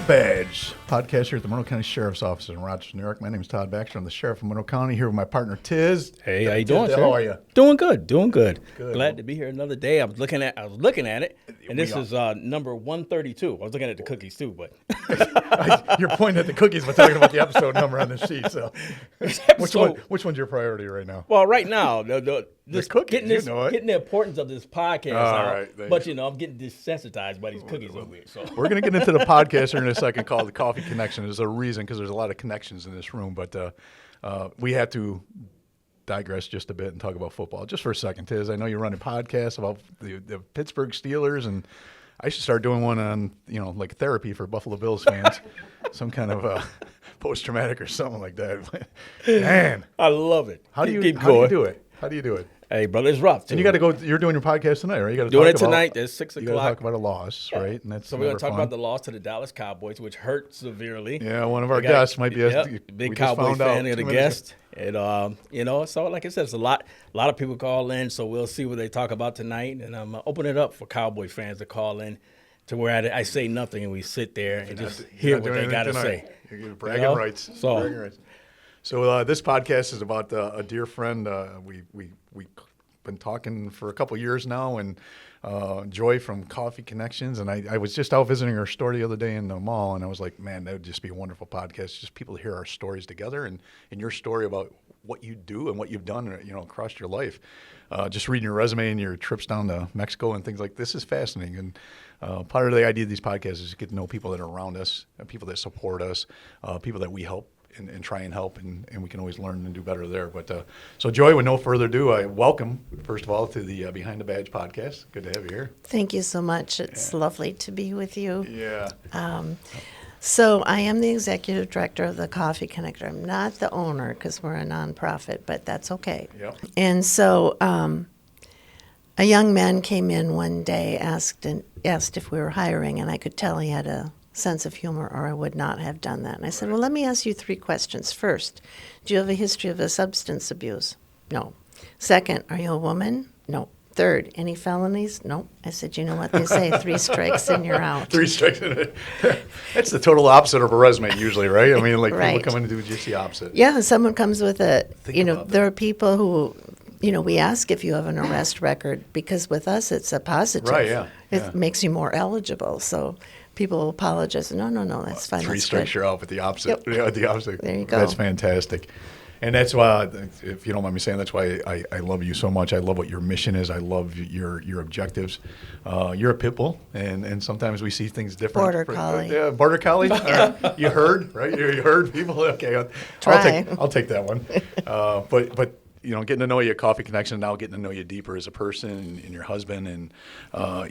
Badge, podcast here at the Monroe County Sheriff's Office in Rochester, New York. My name is Todd Baxter. I'm the Sheriff of Monroe County here with my partner, Tiz. Hey, how you doing, sir? How are you? Doing good. Good. Glad to be here another day. I was looking at it, and this is number 132. I was looking at the cookies too, but you're pointing at the cookies, but talking about the episode number on the sheet. So, which one's your priority right now? Well, right now, the cookies, getting the importance of this podcast out. Right, but I'm getting desensitized by these cookies over here. So we're going to get into the podcast here in a second called the Coffee Connection. There's a reason because there's a lot of connections in this room, but we have to digress just a bit and talk about football just for a second. Tiz, I know you run a podcast about the Pittsburgh Steelers, and I should start doing one on like therapy for Buffalo Bills fans, some kind of post-traumatic or something like that. Man, I love it. How do you do it? Hey, brother, it's rough, too. And you got to go. You're doing your podcast tonight, right? You got to doing it tonight. It's 6 o'clock. You got to talk about a loss, right? And that's so we're going to talk about the loss to the Dallas Cowboys, which hurt severely. Yeah, one of our guests might be a big Cowboy fan of the guest. And so like I said, it's a lot of people call in. So we'll see what they talk about tonight, and I'm opening it up for Cowboy fans to call in, to where I say nothing and we sit there and just hear what they got to say. You're bragging rights. So this podcast is about a dear friend. We've been talking for a couple years now, and Joy from Coffee Connections. And I was just out visiting her store the other day in the mall, and I was like, man, that would just be a wonderful podcast. Just people to hear our stories together, and your story about what you do and what you've done, across your life. Just reading your resume and your trips down to Mexico and things like this is fascinating. And part of the idea of these podcasts is to get to know people that are around us, people that support us, people that we help and try and help, and we can always learn and do better there. But so, Joy, with no further ado, I welcome, first of all, to the Behind the Badge podcast. Good to have you here. Thank you so much. It's lovely to be with you. Yeah. So I am the Executive Director of the Coffee Connector. I'm not the owner because we're a nonprofit, but that's okay. Yep. And so a young man came in one day, asked if we were hiring, and I could tell he had a sense of humor, or I would not have done that. And I said, well, let me ask you 3 questions. First, do you have a history of a substance abuse? No. Second, are you a woman? No. Third, any felonies? No. I said, you know what they say, 3 strikes and you're out. 3 strikes in it. That's the total opposite of a resume usually, right? I mean, like right. People come in and do just the opposite. Yeah, someone comes with there are people who, we ask if you have an arrest record, because with us it's a positive. Right, yeah. It makes you more eligible. So people apologize. No, that's fine. 3 strikes, you're out with the opposite. Yep. Yeah, the opposite. There you go. That's fantastic. And that's why, if you don't mind me saying, that's why I love you so much. I love what your mission is. I love your objectives. You're a pit bull, and sometimes we see things different. Border collie. Yeah, border collie. You heard, right? You heard people. Okay, I'll take that one. But getting to know you at Coffee Connection, now getting to know you deeper as a person and your husband and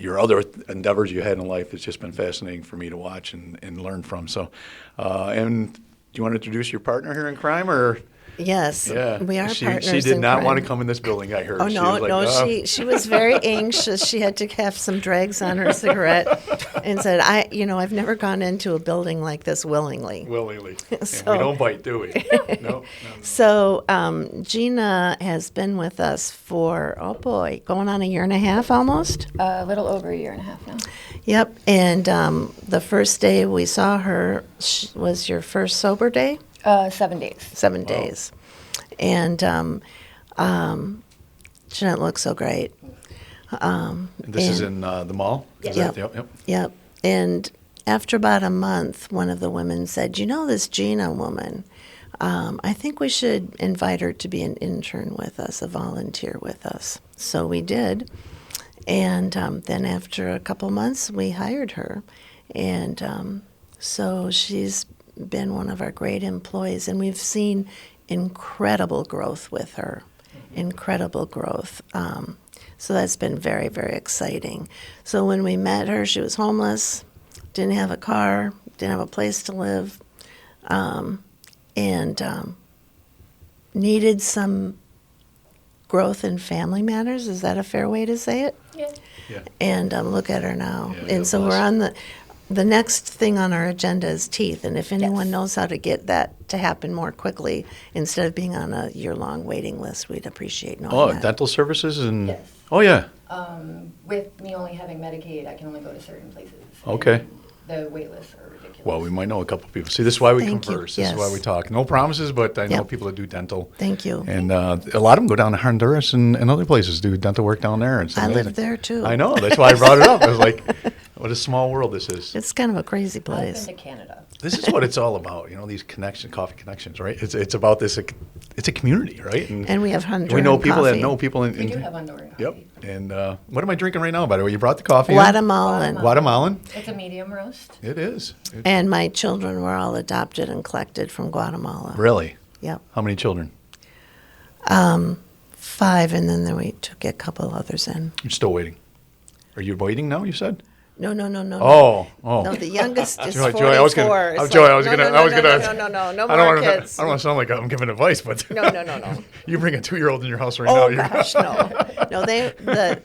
your other endeavors you had in life has just been fascinating for me to watch and learn from. So, and do you want to introduce your partner here in crime, or? Yes, yeah. We are partners. She did not crime. want to come in this building, I heard. Oh, no, she was very anxious. She had to have some drags on her cigarette and said, I've never gone into a building like this willingly. So, we don't bite, do we? No. So Gina has been with us for, going on 1.5 years almost? A little over 1.5 years now. Yep, and the first day we saw her was your first sober day? 7 days. 7 days. And Jeanette looks so great. And this is in the mall? Yep. And after about a month, one of the women said, this Gina woman, I think we should invite her to be an intern with us, a volunteer with us. So we did. And then after a couple months, we hired her. And so she's been one of our great employees, and we've seen incredible growth with her. Incredible growth. So that's been very, very exciting. So when we met her, she was homeless, didn't have a car, didn't have a place to live, and needed some growth in family matters. Is that a fair way to say it? Yeah. And look at her now. Yeah, and so we're on the next thing on our agenda is teeth, and if anyone knows how to get that to happen more quickly instead of being on a year-long waiting list, we'd appreciate knowing that. Dental services and Yes. Oh yeah. With me only having Medicaid, I can only go to certain places. Okay. The wait lists are ridiculous. Well, we might know a couple people. See, this is why we Thank you. converse. This is Yes. why we talk. No promises, but I know Yep. people that do dental. Thank you. And a lot of them go down to Honduras and other places, do dental work down there. It's I amazing. live there too. I know. That's why I brought it up. I was like, what a small world this is. It's kind of a crazy I've place. been to Canada. This is what it's all about. These coffee connections, right? It's about this. It's a community, right? And we have Honduran we know people that coffee. know people. We do have Honduran coffee. Yep. And what am I drinking right now, by the way? You brought the coffee in? Guatemalan. Guatemalan? It's a medium roast. It is. And my children were all adopted and collected from Guatemala. Really? Yep. How many children? 5, and then we took a couple others in. You're still waiting. Are you waiting now, you said? No. Oh. No, the youngest is Joy, 44. I was gonna. It's Joy, I was like, gonna. no, I was gonna. no I don't more wanna, kids. I don't want to sound like I'm giving advice, but No. you bring a 2-year-old in your house right Oh now. gosh, no.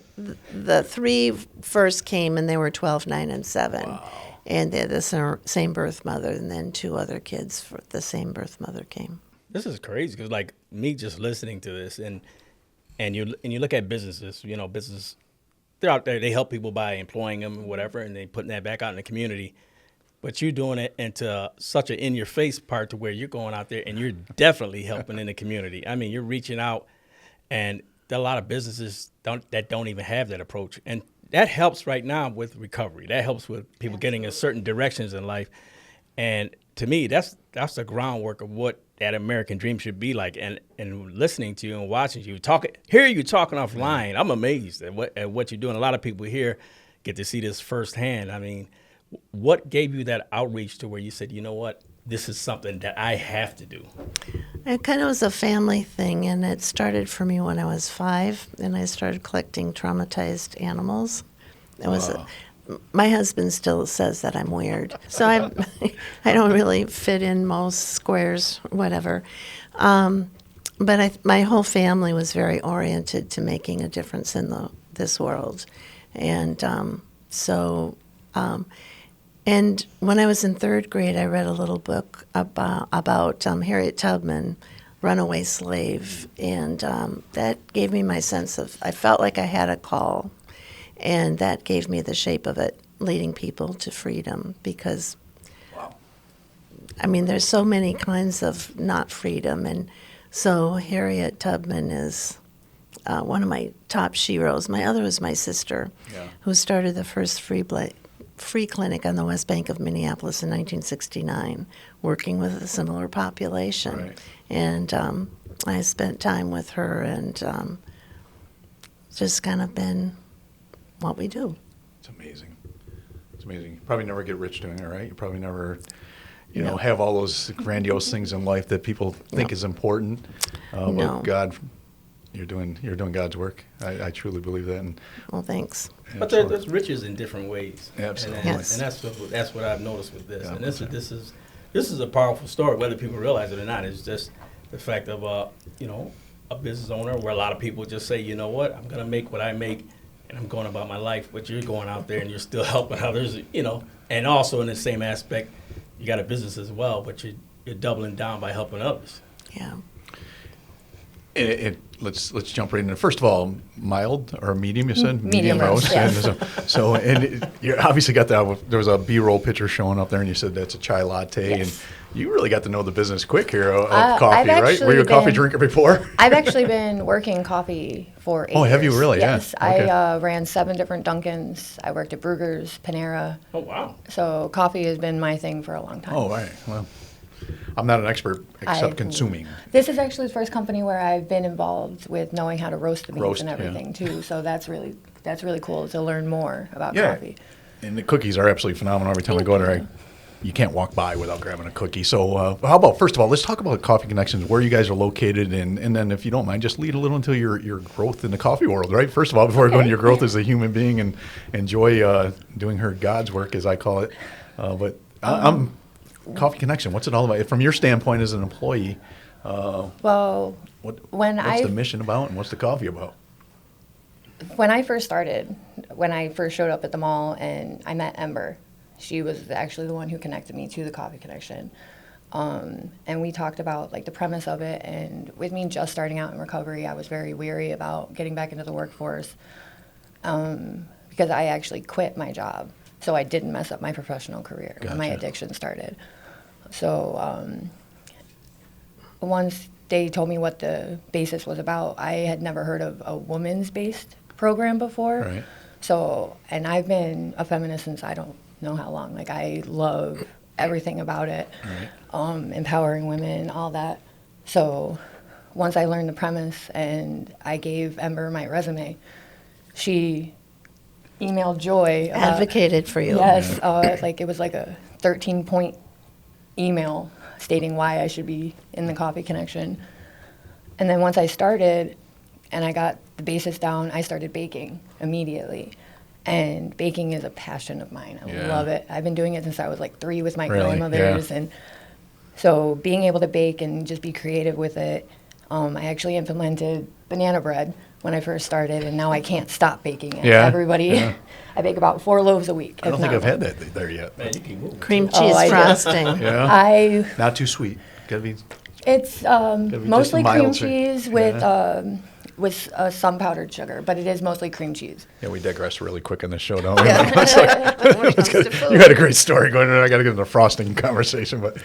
The 3 first came and they were 12, 9, and 7, and they're the same birth mother, and then 2 other kids for the same birth mother came. This is crazy because, like, me just listening to this, and you look at businesses, business, they're out there, they help people by employing them and whatever, and they putting that back out in the community. But you're doing it into such an in-your-face part to where you're going out there and you're definitely helping in the community. I mean, you're reaching out, and there are a lot of businesses that don't even have that approach, and that helps right now with recovery. That helps with people getting in certain directions in life. And to me, that's the groundwork of what that American dream should be like. And listening to you and watching you hear you talking offline, I'm amazed at what you're doing. A lot of people here get to see this firsthand. I mean, what gave you that outreach to where you said, you know what, this is something that I have to do? It kind of was a family thing, and it started for me when I was 5, and I started collecting traumatized animals. It was my husband still says that I'm weird, so I don't really fit in most squares, whatever. But my whole family was very oriented to making a difference in this world, and and when I was in 3rd grade, I read a little book about Harriet Tubman, runaway slave, and that gave me my sense of, I felt like I had a call, and that gave me the shape of it, leading people to freedom, because, I mean, there's so many kinds of not freedom, and so Harriet Tubman is one of my top sheroes. My other was my sister, who started the first free clinic on the West Bank of Minneapolis in 1969, working with a similar population. Right. And I spent time with her, and just kind of been what we do. It's amazing. It's amazing. You probably never get rich doing it, right? You probably never, No. have all those grandiose things in life that people think is important. No. But God, you're doing God's work. I truly believe that. And Well, thanks. But there's riches in different ways. Absolutely. Yes. And that's what I've noticed with this. Yeah, And this is a powerful story, whether people realize it or not. It's just the fact of a business owner where a lot of people just say, you know what, I'm gonna make what I make, and I'm going about my life. But you're going out there and you're still helping others, And also in the same aspect, you got a business as well, but you're doubling down by helping others. Yeah. Let's jump right in. First of all, mild or medium, you said? Medium roast, yes. And you obviously got that. There was a B-roll picture showing up there, and you said that's a chai latte. Yes. And you really got to know the business quick here of I've coffee, right? Were actually you a coffee been- drinker before? I've actually been working coffee for 8 years. Oh, have you really? Yeah. Yes. Okay. I ran 7 different Dunkins. I worked at Bruegger's, Panera. Oh, wow. So coffee has been my thing for a long time. Oh, all right. Well, I'm not an expert except I've- consuming. This is actually the first company where I've been involved with knowing how to roast the beans Roast, and yeah. everything too. So that's really cool to learn more about Yeah. coffee. And the cookies are absolutely phenomenal. Every time I go there, you can't walk by without grabbing a cookie. So how about, first of all, let's talk about Coffee Connections, where you guys are located, and then if you don't mind, just lead a little into your growth in the coffee world, right? First of all, before we go into your growth as a human being and enjoy doing her God's work, as I call it. I'm Coffee Connection, what's it all about? From your standpoint as an employee, Well, what's when the mission about and what's the coffee about? When I first started, when I first showed up at the mall and I met Ember, she was actually the one who connected me to the Coffee Connection. And we talked about like the premise of it, and with me just starting out in recovery, I was very weary about getting back into the workforce because I actually quit my job so I didn't mess up my professional career when my Gotcha. addiction started. So once they told me what the basis was about, I had never heard of a women's based program before. Right. So, and I've been a feminist since I don't know how long. Like, I love everything about it, empowering women, all that. So once I learned the premise and I gave Ember my resume, she emailed Joy. Advocated for you. Yes, like it was like a 13-point email stating why I should be in the Coffee Connection. And then once I started and I got the basis down, I started baking immediately. And baking is a passion of mine. I love it. I've been doing it since I was like 3 with my grandmothers. And so being able to bake and just be creative with it, I actually implemented banana bread when I first started, and now I can't stop baking it. Yeah, Everybody, yeah. I bake about 4 loaves a week. I don't think I've had that there yet. Man, you can move. Cream Oh, cheese I do. frosting. Yeah. Not too sweet. Gotta be. It's be just mostly cream mild cheese with some powdered sugar, but it is mostly cream cheese. Yeah, we digress really quick in this show, don't we? You had a great story going on. I got to get into the frosting conversation, but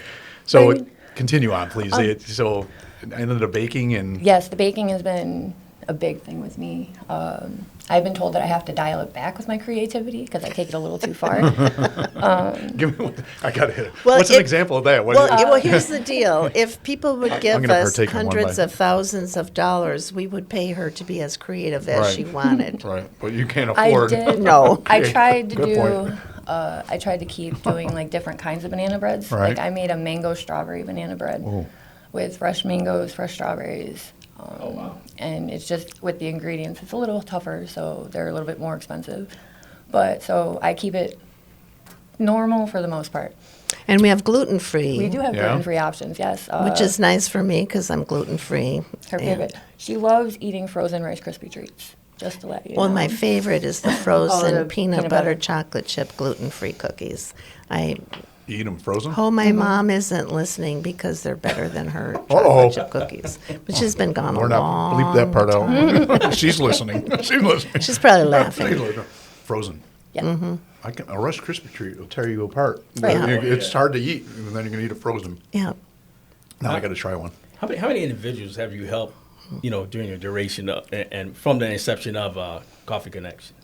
so continue on, please. So, and then the baking and Yes, the baking has been a big thing with me. I've been told that I have to dial it back with my creativity because I take it a little too far. give me. I got to hit it. Well, What's an example of that? What Well, is it? well, here's the deal. If people would give gonna us partake in one hundreds bite. of thousands of dollars, we would pay her to be as creative as Right. she wanted. Right, but you can't I afford. did. No. I tried to Good point. do. I tried to keep doing like different kinds of banana breads. Right. Like I made a mango strawberry banana bread with fresh mangoes, fresh strawberries. And it's just with the ingredients, it's a little tougher, so they're a little bit more expensive. But so I keep it normal for the most part. And we have gluten-free. We do have Yeah. gluten-free options, yes. Which is nice for me because I'm gluten-free. her favorite. She loves eating frozen Rice Krispie treats. Just to let you Well, know. my favorite is the frozen the peanut peanut butter butter. chocolate chip gluten-free cookies. You eat them frozen? Oh, my mom isn't listening because they're better than her Uh-oh. chocolate chip cookies. But she's been gone We're a not. long Bleep that part out. She's listening. She's listening. She's probably She's laughing. listening. Frozen. Yeah. A Rice Krispie treat will tear you apart. Right. It's hard to eat, and then you're gonna eat it frozen. Yeah. Now I got to try one. How many individuals have you helped, during your duration of, and from the inception of Coffee Connection?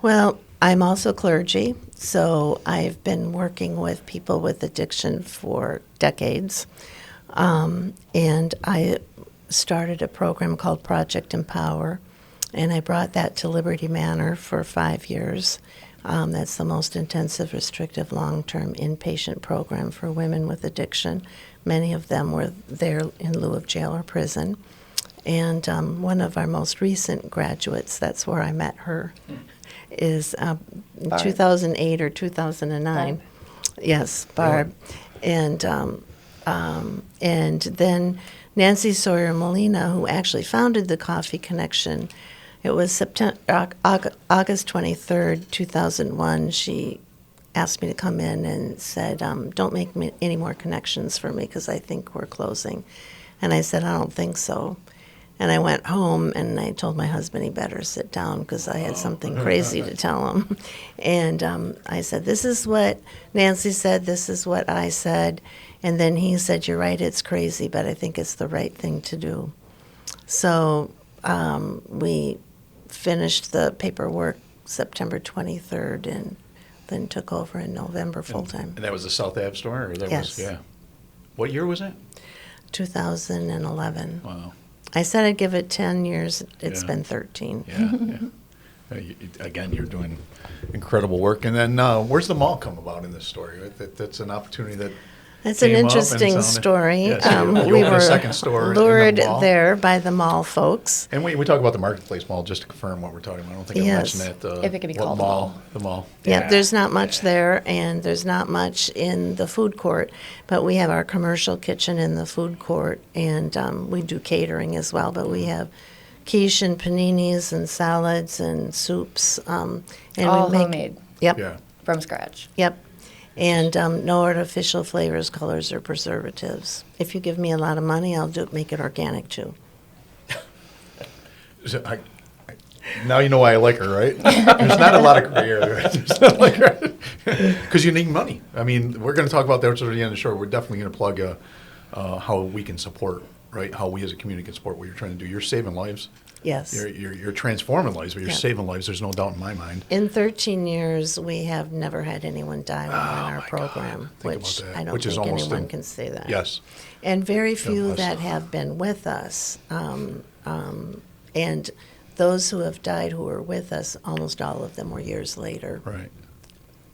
Well, I'm also clergy, so I've been working with people with addiction for decades. And I started a program called Project Empower, and I brought that to Liberty Manor for 5 years. That's the most intensive, restrictive, long-term inpatient program for women with addiction. Many of them were there in lieu of jail or prison. And one of our most recent graduates, that's where I met her, is in 2008 or 2009. Barb. Yes, Barb. And then Nancy Sawyer Molina, who actually founded the Coffee Connection. It was August 23rd, 2001. She asked me to come in and said, don't make any more connections for me because I think we're closing. And I said, I don't think so. And I went home and I told my husband he better sit down because I had something crazy to tell him. And I said, this is what Nancy said, this is what I said. And then he said, you're right, it's crazy, but I think it's the right thing to do. So we finished the paperwork September 23rd and then took over in November full-time, And that was the South Ave store, or that Yes. was What year was that? 2011. Wow. I said I'd give it 10 years. It's Yeah. been 13. Yeah. Again, you're doing incredible work. And then where's the mall come about in this story? That's an opportunity that It's an came up and interesting sounded- story. Yeah, so you We opened a were second store in the lured mall. there by the mall folks. And we talk about the Marketplace Mall, just to confirm what we're talking about. I don't think I Yes. mentioned that. If it could be what called a mall. mall. The mall. Yeah, there's not much there, and there's not much in the food court, but we have our commercial kitchen in the food court, and we do catering as well, but we have quiche and paninis and salads and soups. And All we make, homemade. Yep, Yeah. From scratch. yep. And no artificial flavors, colors, or preservatives. If you give me a lot of money, I'll make it organic too. So now you know why I like her, right? There's not a lot of gray area. There's not like Because you need money. I mean, we're going to talk about that towards the end of the show. We're definitely going to plug how we can support, right? How we as a community can support what you're trying to do. You're saving lives. Yes. You're transforming lives, but you're Yeah. saving lives. There's no doubt in my mind. In 13 years, we have never had anyone die while on our my program, God. Think which about that. I don't Which is think almost anyone in- can say that. Yes. And very few bless. that have been with us. And those who have died who were with us, almost all of them were years later. Right.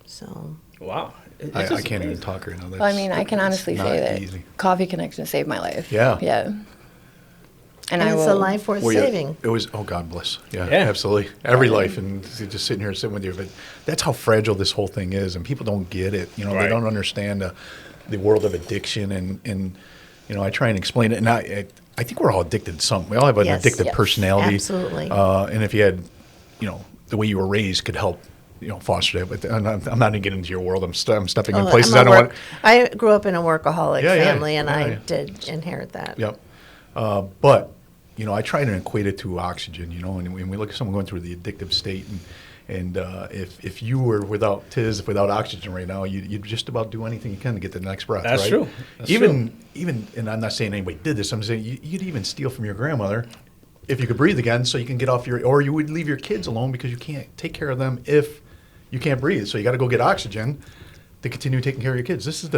So, Wow. It's I just can't even amazing. talk right now. Well, I mean, I can honestly not say that easy. Coffee Connection saved my life. Yeah. Yeah. and I it's will, a life worth Well, yeah, saving. it was, oh, God bless. Yeah, Yeah. absolutely. Every life, and just sitting here sitting with you. But that's how fragile this whole thing is, and people don't get it. You know, Right. they don't understand the world of addiction, and you know, I try and explain it. And I think we're all addicted to something. We all have an Yes. addictive Yes. personality. Absolutely. And if you had, you know, the way you were raised could help, you know, foster that. But I'm not going to get into your world. I'm stepping in places I don't want. I grew up in a workaholic Yeah, yeah, family, and yeah, I yeah. did inherit that. Yep. But, you know, I try to equate it to oxygen, you know, and when we look at someone going through the addictive state, and if you were without oxygen right now, you'd just about do anything you can to get the next breath, That's right? true. That's even, and I'm not saying anybody did this, I'm saying you'd even steal from your grandmother if you could breathe again so you can get off or you would leave your kids alone because you can't take care of them if you can't breathe. So you got to go get oxygen to continue taking care of your kids. This is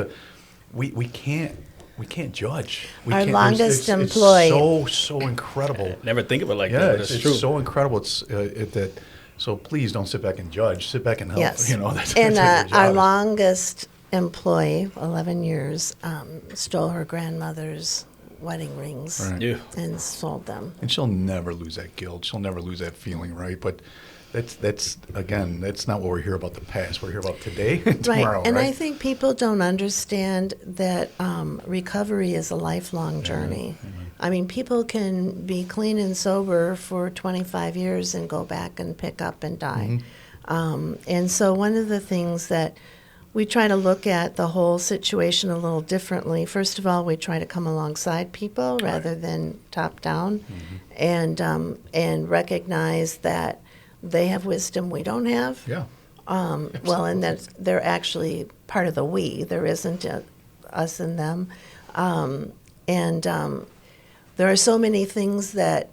we can't judge. We Our can't, longest it's employee. so incredible. Never think of it like Yeah, that, but it's it's true. so incredible. It's that. So please don't sit back and judge. Sit back and help. Yes. You know that's And that's what your our job is. longest employee, 11 years, stole her grandmother's wedding rings Right. Yeah. and sold them. And she'll never lose that guilt. She'll never lose that feeling, right? But that's again, that's not what we're here about the past. We're here about today and tomorrow, Right. And right? I think people don't understand that recovery is a lifelong journey. I mean, people can be clean and sober for 25 years and go back and pick up and die. And so one of the things that we try to look at the whole situation a little differently. First of all, we try to come alongside people rather than top down, and recognize that they have wisdom we don't have. Yeah. Well, and that they're actually part of the we. There isn't us and them. There are so many things that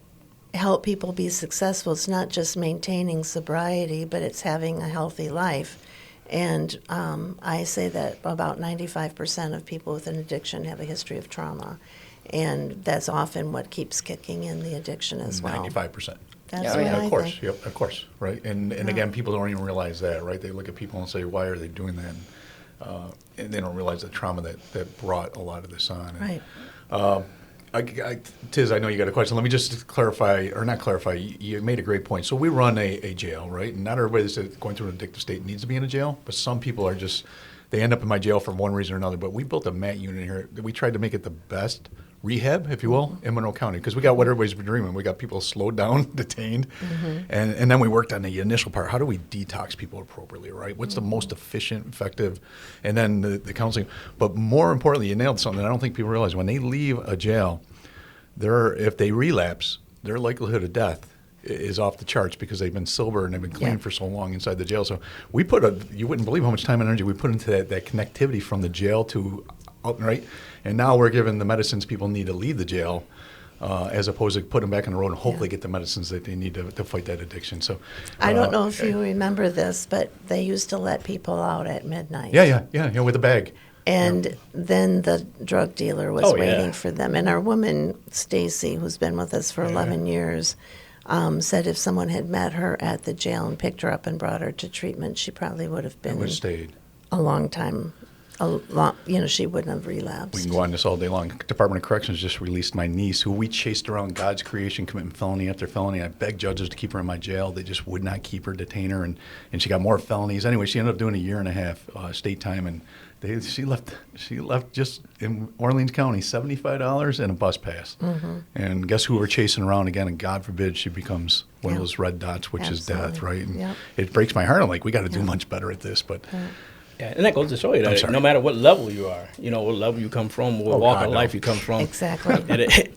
help people be successful. It's not just maintaining sobriety, but it's having a healthy life. And I say that about 95% of people with an addiction have a history of trauma. And that's often what keeps kicking in the addiction as well. 95%. That's Yeah, what yeah, I Of course, think. yep, of course, right? And again, people don't even realize that, right? They look at people and say, "Why are they doing that?" And they don't realize the trauma that brought a lot of this on. And, Right. Tiz, I know you got a question. Let me just clarify, or not clarify. You made a great point. So we run a jail, right? And not everybody that's going through an addictive state needs to be in a jail, but some people are just, they end up in my jail for one reason or another. But we built a MAT unit here. We tried to make it the best rehab, if you will, in Monroe County, because we got what everybody's been dreaming. We got people slowed down, detained, and then we worked on the initial part. How do we detox people appropriately, right? What's the most efficient, effective, and then the counseling. But more importantly, you nailed something I don't think people realize. When they leave a jail, if they relapse, their likelihood of death is off the charts because they've been sober and they've been clean Yeah. for so long inside the jail. So we you wouldn't believe how much time and energy we put into that connectivity from the jail to out, right? And now we're giving the medicines people need to leave the jail, as opposed to put them back on the road and hopefully get the medicines that they need to fight that addiction. So I don't know if you remember this, but they used to let people out at midnight. Yeah, with a bag. And then the drug dealer was Oh, yeah. waiting for them. And our woman, Stacy, who's been with us for 11 years, said if someone had met her at the jail and picked her up and brought her to treatment, she probably would have It been would have stayed. a long time. She wouldn't have relapsed. We can go on this all day long. Department of Corrections just released my niece, who we chased around God's creation, committing felony after felony. I begged judges to keep her in my jail. They just would not keep her, detain her, and she got more felonies. Anyway, she ended up doing a year and a half state time, and she left just in Orleans County, $75 and a bus pass. And guess who we're chasing around again? And God forbid she becomes one of Yeah. those red dots, which is death, Absolutely. right? And Yep. it breaks my heart. I'm like, we got to do much better at this, but. Yeah, and that goes to show you I'm that sorry. no matter what level you are, what level you come from, what walk God, of no. life you come from, Exactly.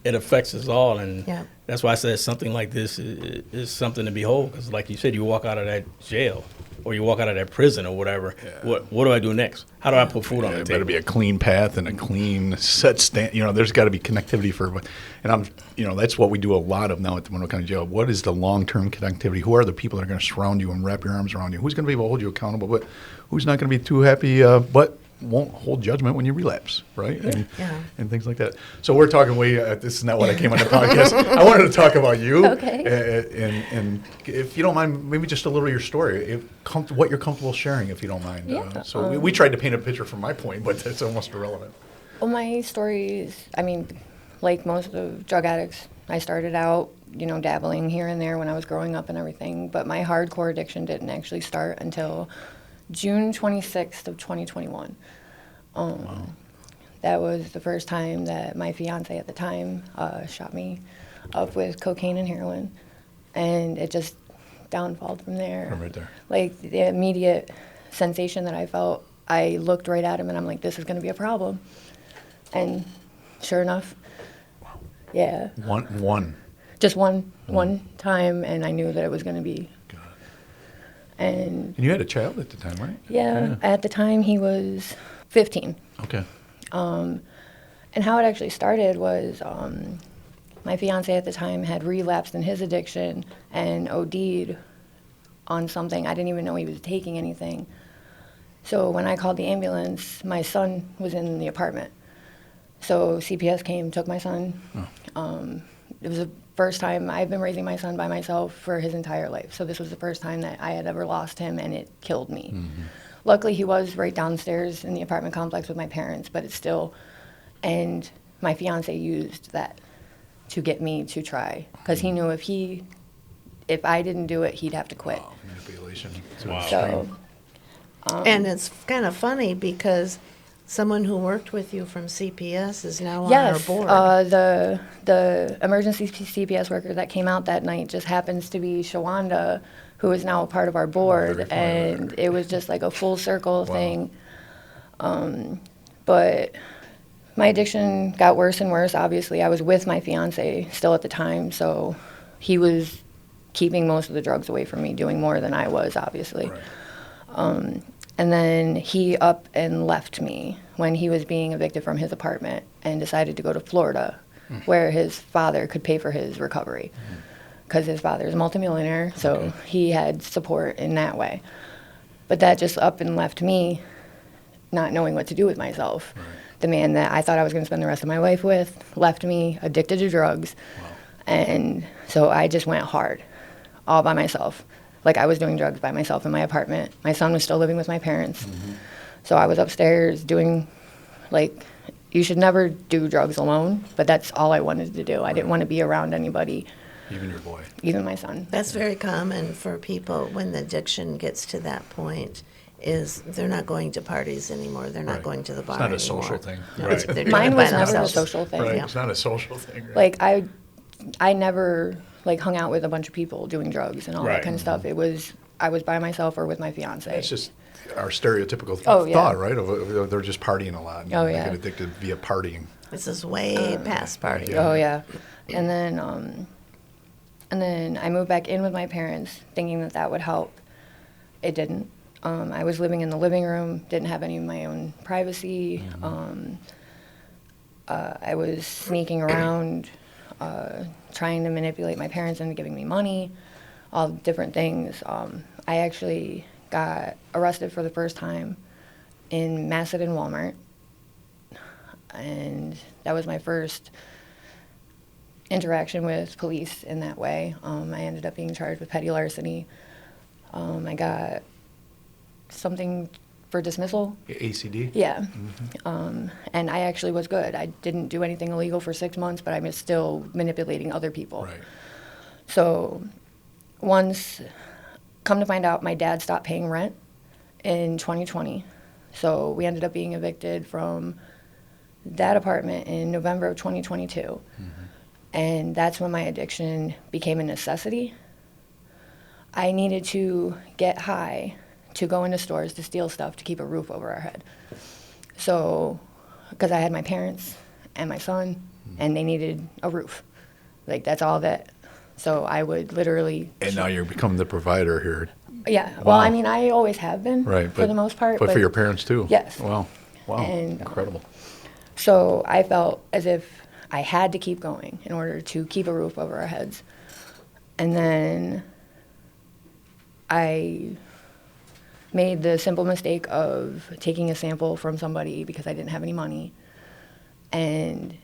it affects us all. And Yeah. that's why I said something like this is something to behold. Because like you said, you walk out of that jail, or you walk out of that prison or whatever, what do I do next? How do I put food on the It better table? be a clean path and a clean set stand. There's got to be connectivity and that's what we do a lot of now at the Monroe County Jail. What is the long-term connectivity? Who are the people that are going to surround you and wrap your arms around you? Who's going to be able to hold you accountable, but who's not going to be too happy, but won't hold judgment when you relapse, right? And things like that. So we're talking this is not what I came on the podcast. I wanted to talk about you. Okay. And if you don't mind, maybe just a little of your story, what you're comfortable sharing, if you don't mind. Yeah. So we tried to paint a picture from my point, but it's almost irrelevant. Well, my story is, like most of drug addicts, I started out, dabbling here and there when I was growing up and everything, but my hardcore addiction didn't actually start until June 26th of 2021. Wow. That was the first time that my fiance at the time shot me up with cocaine and heroin, and it just downfalled from there. From right there. Like the immediate sensation that I felt, I looked right at him and I'm like, this is going to be a problem. And sure enough, yeah. Just one time, and I knew that it was going to be. God. And you had a child at the time, right? Yeah, at the time he was 15. Okay. And how it actually started was my fiance at the time had relapsed in his addiction and OD'd on something. I didn't even know he was taking anything. So when I called the ambulance, my son was in the apartment. So CPS came, took my son. It was the first time I've been raising my son by myself for his entire life. So this was the first time that I had ever lost him, and it killed me. Mm-hmm. Luckily, he was right downstairs in the apartment complex with my parents, but it's still, and my fiance used that to get me to try, because he knew if I didn't do it, he'd have to quit. Wow, manipulation. Wow. So, And it's kind of funny because someone who worked with you from CPS is now on yes, our board. The emergency CPS worker that came out that night just happens to be Shawanda, who is now a part of our board, and it was just like a full circle thing. But my addiction got worse and worse. Obviously, I was with my fiance still at the time, so he was keeping most of the drugs away from me, doing more than I was, obviously. Right. And then he up and left me when he was being evicted from his apartment and decided to go to Florida, where his father could pay for his recovery, because his father is a multimillionaire, so he had support in that way. But that just up and left me not knowing what to do with myself. Right. The man that I thought I was going to spend the rest of my life with left me addicted to drugs. Wow. And so I just went hard, all by myself. Like, I was doing drugs by myself in my apartment. My son was still living with my parents. Mm-hmm. So I was upstairs doing, you should never do drugs alone, but that's all I wanted to do. I didn't want to be around anybody. Even your boy. Even my son. That's very common for people when the addiction gets to that point, is they're not going to parties anymore. They're not going to the bar anymore. It's not a social thing. No, Right. they're doing Mine it by was never a themselves. social thing. Right. Yeah. It's not a social thing. Right. I never hung out with a bunch of people doing drugs and all that kind of stuff. I was by myself or with my fiance. It's just our stereotypical Oh, thought, right? Of they're just partying a lot. Oh, They yeah. get addicted via partying. This is way past party. Yeah. Oh yeah, and then I moved back in with my parents, thinking that would help. It didn't. I was living in the living room, didn't have any of my own privacy. Mm-hmm. I was sneaking around, trying to manipulate my parents into giving me money, all different things. I actually got arrested for the first time in Macedon Walmart, and that was my first interaction with police in that way. I ended up being charged with petty larceny. I got something for dismissal. ACD? Yeah. Mm-hmm. And I actually was good. I didn't do anything illegal for 6 months, but I was still manipulating other people. Right. So once, come to find out, my dad stopped paying rent in 2020. So we ended up being evicted from that apartment in November of 2022. Mm-hmm. And that's when my addiction became a necessity. I needed to get high to go into stores to steal stuff to keep a roof over our head. So, because I had my parents and my son, and they needed a roof. That's all that. So I would literally... And now you're becoming the provider here Yeah. Well, Wow. I mean, I always have been, Right. for the most part. But for your parents too. Yes. Wow. Wow. And, Incredible. So I felt as if I had to keep going in order to keep a roof over our heads. And then I made the simple mistake of taking a sample from somebody because I didn't have any money, and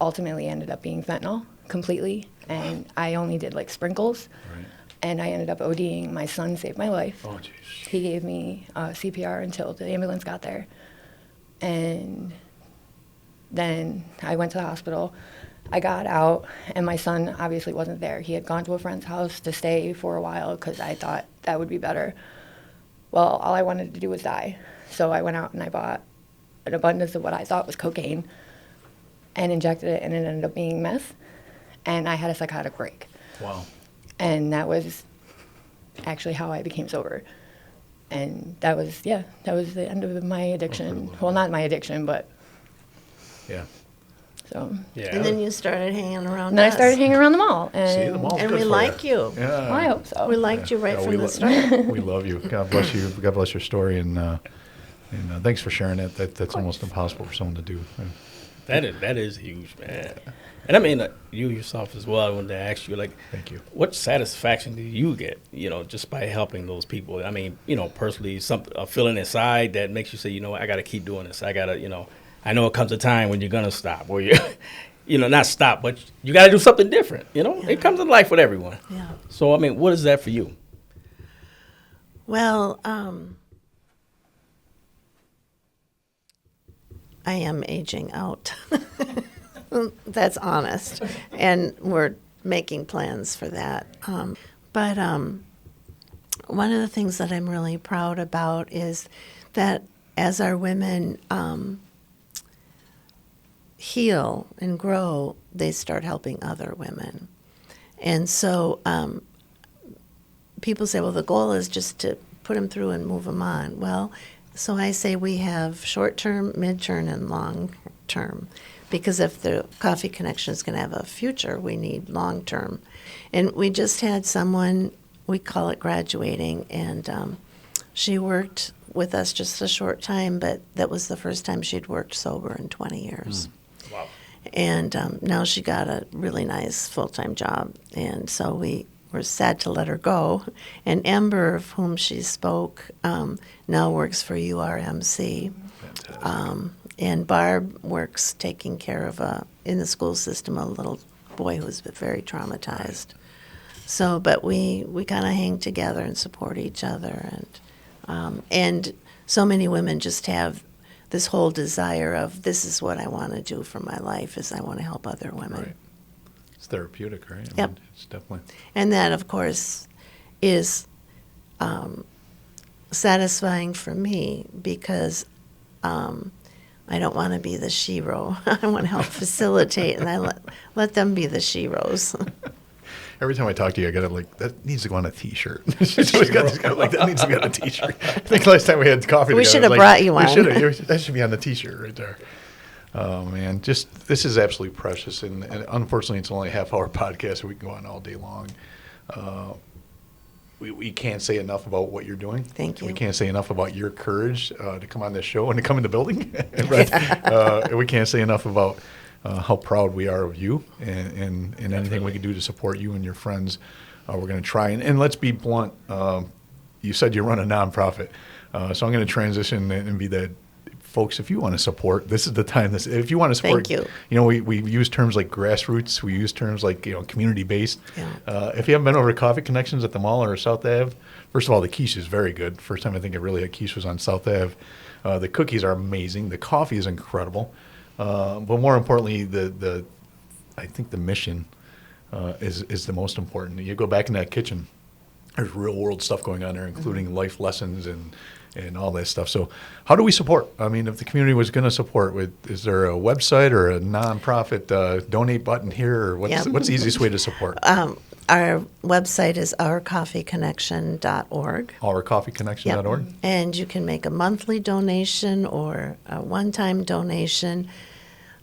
ultimately ended up being fentanyl completely. And I only did like sprinkles, Right. and I ended up ODing. My son saved my life. Oh, jeez. He gave me CPR until the ambulance got there. And then I went to the hospital. I got out, and my son obviously wasn't there. He had gone to a friend's house to stay for a while because I thought that would be better. Well, all I wanted to do was die. So I went out and I bought an abundance of what I thought was cocaine and injected it, and it ended up being meth. And I had a psychotic break. Wow. And that was actually how I became sober. And that was the end of my addiction. Well, not my addiction, but Yeah. so. Yeah. And then you started hanging around And then I us. started hanging around the mall. And See, the mall's And good we for like you. Yeah. Well, I hope so. We liked you right Yeah, from we the lo- start. We love you. God bless you. God bless your story, and thanks for sharing it. That's almost impossible for someone to do. That is huge, man. And I mean, you yourself as well. I wanted to ask you, like, Thank you. what satisfaction do you get, just by helping those people? I mean, personally, a feeling inside that makes you say, I got to keep doing this. I got to, I know it comes a time when you're gonna stop, or you, not stop, but you got to do something different. It comes in life with everyone. Yeah. So, I mean, what is that for you? Well, I am aging out. That's honest. And we're making plans for that. But one of the things that I'm really proud about is that as our women heal and grow, they start helping other women. And so people say, well, the goal is just to put them through and move them on. Well, so I say we have short-term, mid-term, and long-term. Because if the Coffee Connection is going to have a future, we need long-term. And we just had someone, we call it graduating, and she worked with us just a short time, but that was the first time she'd worked sober in 20 years. Wow. And now she got a really nice full-time job. And so we were sad to let her go. And Ember, of whom she spoke, now works for URMC. And Barb works taking care of, in the school system, a little boy who's very traumatized. So, but we kind of hang together and support each other. And so many women just have this whole desire of, this is what I want to do for my life, is I want to help other women. Right. It's therapeutic, right? Yep. It's definitely. And that, of course, is satisfying for me because I don't want to be the shero. I want to help facilitate, and I let them be the sheros. Every time I talk to you, I got to that needs to go on a T-shirt. She's always got this guy that needs to be on a T-shirt. I think last time we had coffee We together, should I was have brought you one. We should have. That should be on the T-shirt right there. Oh man, this is absolutely precious, and unfortunately, it's only a half-hour podcast, so we can go on all day long. We can't say enough about what you're doing. Thank you. We can't say enough about your courage to come on this show and to come in the building. Right? We can't say enough about how proud we are of you and anything we can do to support you and your friends. We're going to try. And let's be blunt. You said you run a nonprofit. So I'm going to transition and be the folks, if you want to support, this is the time. If you want to support, Thank you. We use terms like grassroots. We use terms like community-based. Yeah. If you haven't been over to Coffee Connections at the mall or South Ave, first of all, the quiche is very good. First time I think I really had quiche was on South Ave. The cookies are amazing. The coffee is incredible. But more importantly, I think the mission is the most important. You go back in that kitchen, there's real world stuff going on there, including life lessons and all that stuff. So how do we support? I mean, if the community was going to support, is there a website or a nonprofit donate button here? Or what's the easiest way to support? Our website is ourcoffeeconnection.org. Ourcoffeeconnection.org? Yep. And you can make a monthly donation or a one-time donation.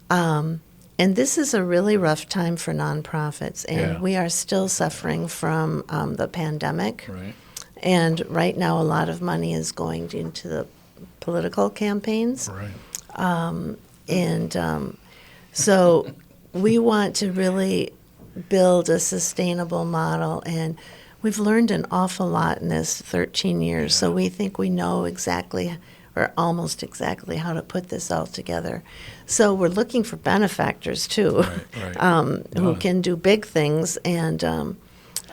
And this is a really rough time for nonprofits, and Yeah. we are still suffering from the pandemic. Right. And right now, a lot of money is going into the political campaigns. Right. So we want to really build a sustainable model, and we've learned an awful lot in this 13 years. So we think we know exactly, or almost exactly, how to put this all together. So we're looking for benefactors too, Right. who can do big things. And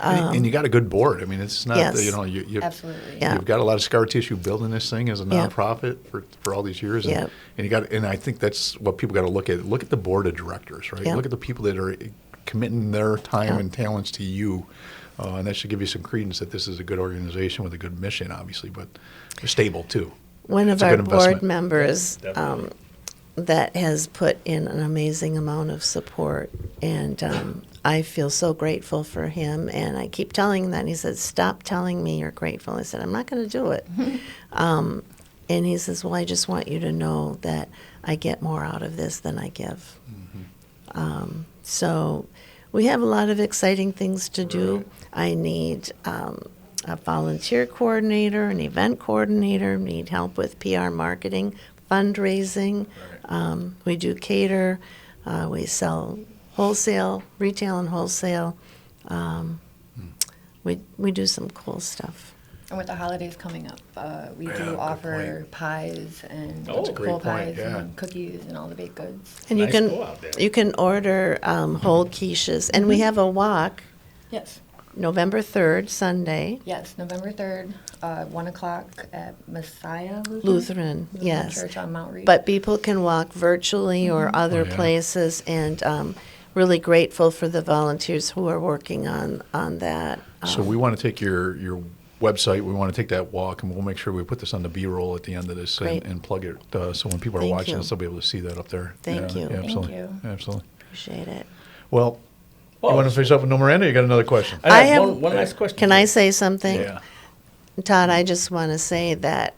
And you got a good board. I mean, it's not, Yes. you Absolutely. Yeah. you've got a lot of scar tissue building this thing as a Yep. nonprofit for all these years. Yep. And I think that's what people got to look at. Look at the board of directors, right? Yep. Look at the people that are committing their time Yep. and talents to you. And that should give you some credence that this is a good organization with a good mission, obviously, but they're stable too. one It's of a our good board investment. members Definitely. that has put in an amazing amount of support, and I feel so grateful for him. And I keep telling him that, and he says, "Stop telling me you're grateful." I said, "I'm not going to do it." And he says, "Well, I just want you to know that I get more out of this than I give." So we have a lot of exciting things to do. Right. I need a volunteer coordinator, an event coordinator, need help with PR marketing, fundraising. We do cater. We sell wholesale, retail and wholesale. We do some cool stuff. And with the holidays coming up, we Yeah, do good offer point. pies and That's a great full point, pies yeah. and cookies and all the baked goods. And Nice go out there. you can order whole quiches. And we have a walk Yes. November 3rd, Sunday. Yes, November 3rd, 1 o'clock at Messiah Lutheran, yes. Church on Mount Reed. But people can walk virtually or other Oh, yeah. places, and really grateful for the volunteers who are working on that. So we want to take your website, we want to take that walk, and we'll make sure we put this on the B-roll at the end of this Great. and plug it, so when people are Thank watching you. us, they'll be able to see that up there. Thank you. Thank Absolutely. you. Absolutely. Appreciate it. Well, you Well, want to finish up with no Miranda, or you got another question? I I have have- one last question. Can I say something? Yeah. Todd, I just want to say that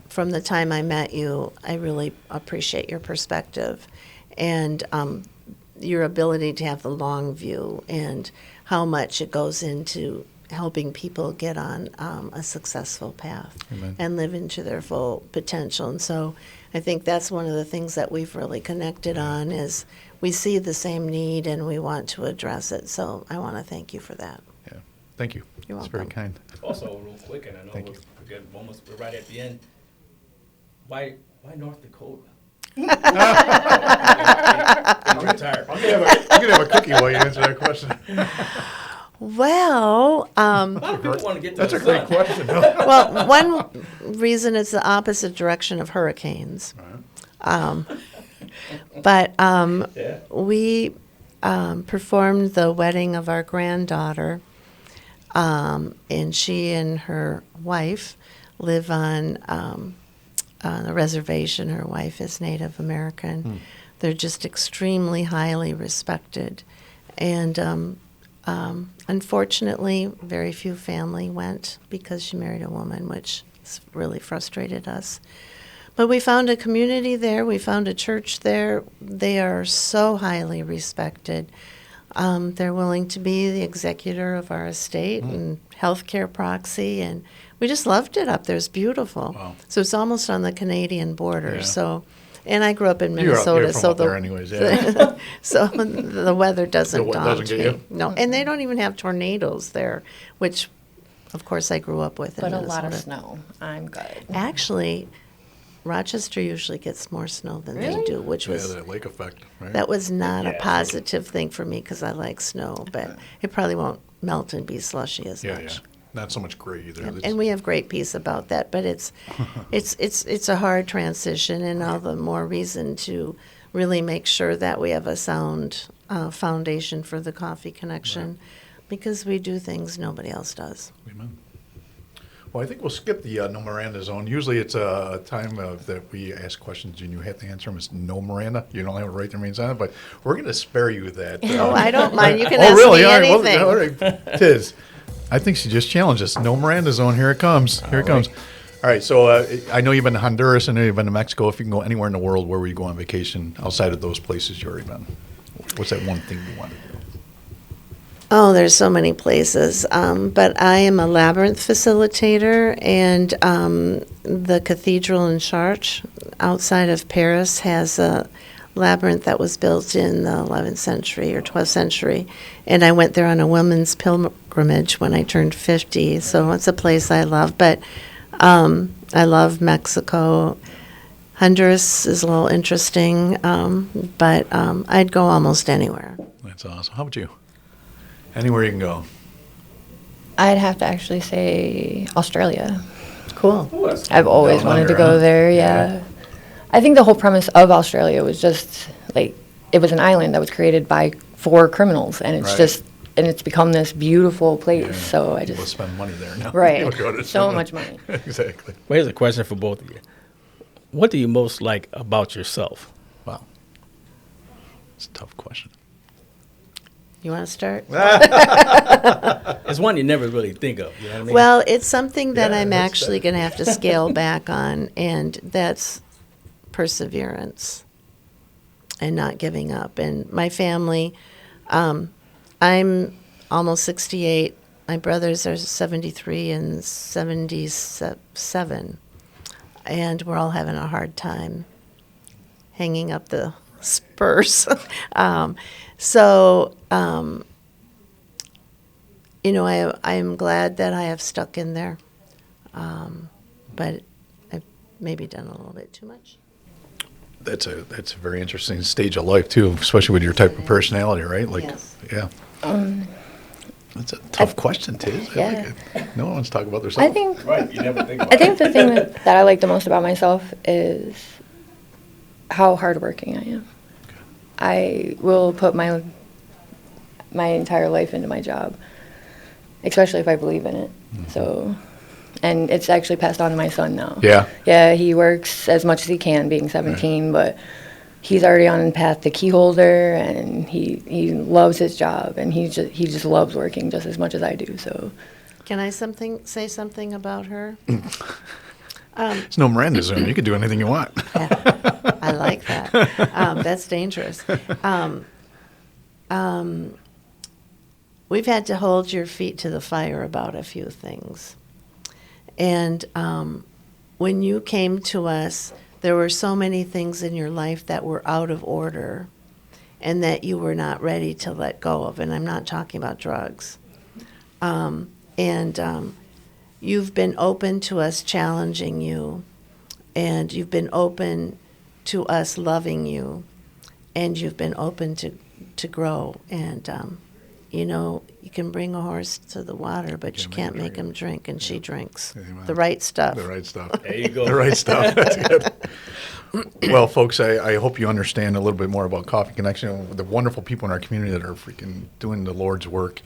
from the time I met you, I really appreciate your perspective and your ability to have the long view and how much it goes into helping people get on a successful path Amen. and live into their full potential. And so I think that's one of the things that we've really connected on is we see the same need and we want to address it. So I want to thank you for that. Yeah. Thank you. You're That's very welcome. kind. Also, real quick, and I know Thank we're you. good, we're right at the end. Why North Dakota? I'm retired. I'm gonna have a cookie while you answer that question. Well, A lot of people want to get to That's the a great sun. question. well, one reason it's the opposite direction of hurricanes. But Yeah. we performed the wedding of our granddaughter, and she and her wife live on a reservation. Her wife is Native American. They're just extremely highly respected. And unfortunately, very few family went because she married a woman, which really frustrated us. But we found a community there. We found a church there. They are so highly respected. They're willing to be the executor of our estate and healthcare proxy, and we just loved it up there. It's beautiful. Wow. So it's almost on the Canadian border. Yeah. So, and I grew up in You're Minnesota, from so up there anyways, yeah. so the weather doesn't The daunt doesn't get me. you? No, and they don't even have tornadoes there, which, of course, I grew up with. In but a Minnesota. lot of snow. I'm good. Actually, Rochester usually gets more snow than they Really? do, which Yeah, was that lake effect, right? that was not Yeah, a positive thing for me because I like snow, but it probably won't melt and be slushy as Yeah, much. yeah. Not so much gray either. Yep, It's- and we have great peace about that, but it's a hard transition, and all the more reason to really make sure that we have a sound foundation for the Coffee Connection, because we do things nobody else does. Amen. Well, I think we'll skip the no Miranda zone. Usually it's a time that we ask questions and you have to answer them. It's no Miranda. You don't have to write their names on it, but we're going to spare you that. Oh, I don't mind. You can Oh, ask really? me All right. anything. Well, all right. Tiz, I think she just challenged us. No Miranda zone. Here it comes. Here it comes. All right. So I know you've been to Honduras. I know you've been to Mexico. If you can go anywhere in the world, where would you go on vacation outside of those places you've already been? What's that one thing you want to do? Oh, there's so many places. But I am a labyrinth facilitator, and the cathedral in Chartres outside of Paris has a labyrinth that was built in the 11th century or 12th century. And I went there on a women's pilgrimage when I turned 50. So it's a place I love. But I love Mexico. Honduras is a little interesting, but I'd go almost anywhere. That's awesome. How about you? Anywhere you can go. I'd have to actually say Australia. Cool. I've always Down wanted to under, go huh? there, yeah. I think the whole premise of Australia was just, like, it was an island that was created for criminals, and it's Right. just, and it's become this beautiful place, Yeah. so I People just, spend money there now. right, People go to so some- much money. Exactly. Well, here's a question for both of you. What do you most like about yourself? Wow. It's a tough question. You want to start? It's one you never really think of. You know what I mean? Well, it's something that Yeah, I'm that's actually going to have to scale back on, and that's perseverance and not giving up. And my family, I'm almost 68. My brothers are 73 and 77. And we're all having a hard time hanging up the spurs. I'm glad that I have stuck in there. But I've maybe done a little bit too much. That's a very interesting stage of life too, especially with your type of personality, right? Like, Yes. yeah. That's a tough question, Tiz. I like it. No one wants to talk about themselves. I think, right, you never think about I think the thing that I like the most about myself is how hardworking I am. I will put my entire life into my job, especially if I believe in it. So, and it's actually passed on to my son now. Yeah. Yeah, he works as much as he can, being 17, but he's already on the path to key holder, and he loves his job, and he just loves working just as much as I do. So, Can I say something about her? It's no Miranda zone. You can do anything you want. Yeah, I like that. That's dangerous. We've had to hold your feet to the fire about a few things. And when you came to us, there were so many things in your life that were out of order and that you were not ready to let go of. And I'm not talking about drugs. You've been open to us challenging you, and you've been open to us loving you, and you've been open to grow. And, you can bring a horse to the water, but you can't make him drink, and she drinks Amen. the right stuff. The right stuff. There you go. The right stuff. That's good. Well, folks, I hope you understand a little bit more about Coffee Connection, the wonderful people in our community that are freaking doing the Lord's work.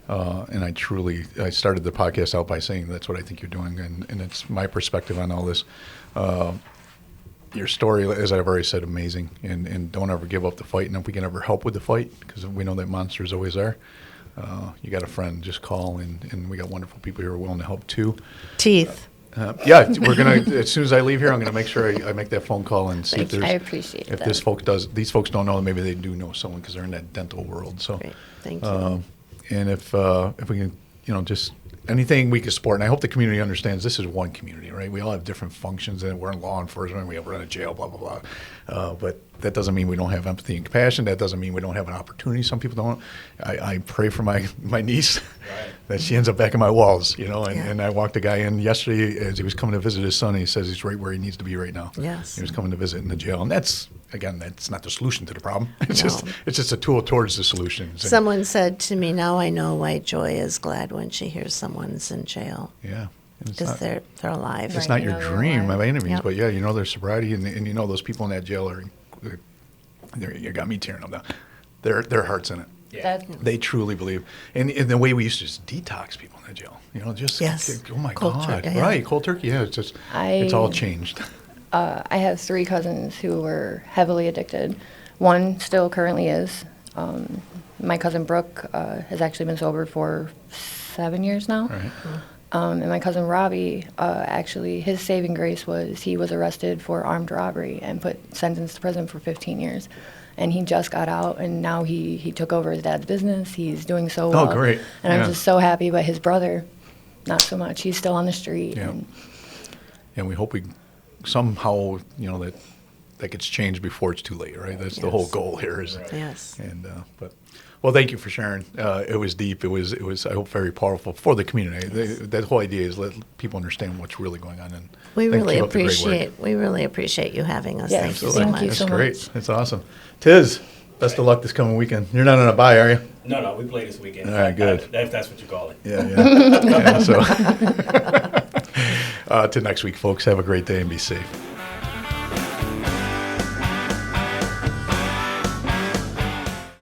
And I started the podcast out by saying that's what I think you're doing, and it's my perspective on all this. Your story, as I've already said, amazing, and don't ever give up the fight. And if we can ever help with the fight, because we know that monsters always are, you got a friend, just call, and we got wonderful people who are willing to help too. Teeth. Yeah, we're gonna. As soon as I leave here, I'm gonna make sure I make that phone call and see if Thank you. there's. I appreciate if that. these folks don't know, maybe they do know someone because they're in that dental world. So, Great. Thank you. and if we can, just anything we can support, and I hope the community understands this is one community, right? We all have different functions, and we're in law enforcement, we run a jail, blah blah blah. But that doesn't mean we don't have empathy and compassion. That doesn't mean we don't have an opportunity. Some people don't. I pray for my niece that she ends up back in my walls, And I walked a guy in yesterday as he was coming to visit his son. And he says he's right where he needs to be right now. Yes. He was coming to visit in the jail, and that's not the solution to the problem. It's No. it's just a tool towards the solutions. And- Someone said to me, now I know why Joy is glad when she hears someone's in jail, Yeah. And it's because not- they're alive. It's Right, not your they're dream alive. by any means, Yep. but their sobriety, and those people in that jail are. You got me tearing them down. Their heart's in it. That, They truly believe, and the way we used to just detox people in the jail, just Yes. oh my Cold God, turkey, yeah. right? Cold turkey, yeah. It's just it's all changed. I have 3 cousins who were heavily addicted. One still currently is. My cousin Brooke has actually been sober for 7 years now. Right. And my cousin Robbie, actually, his saving grace was he was arrested for armed robbery and sentenced to prison for 15 years. and he just got out, and now he took over his dad's business. He's doing so well. Oh, great. And Yeah. I'm just so happy, but his brother, not so much. He's still on the street. Yeah. And And we hope we somehow, that gets changed before it's too late, right? That's the whole Yes. goal here is. Yes. And well, thank you for sharing. It was deep. It was I hope very powerful for the community. That whole idea is let people understand what's really going on. And We thank really you for the great work. appreciate you having us. Yes, Thank you so thank much. you That's so great. much. That's awesome. Tiz, best of luck this coming weekend. You're not on a bye, are you? No, we play this weekend. All right, good. If that's what you call it. Yeah. Yeah, so, till next week, folks. Have a great day and be safe.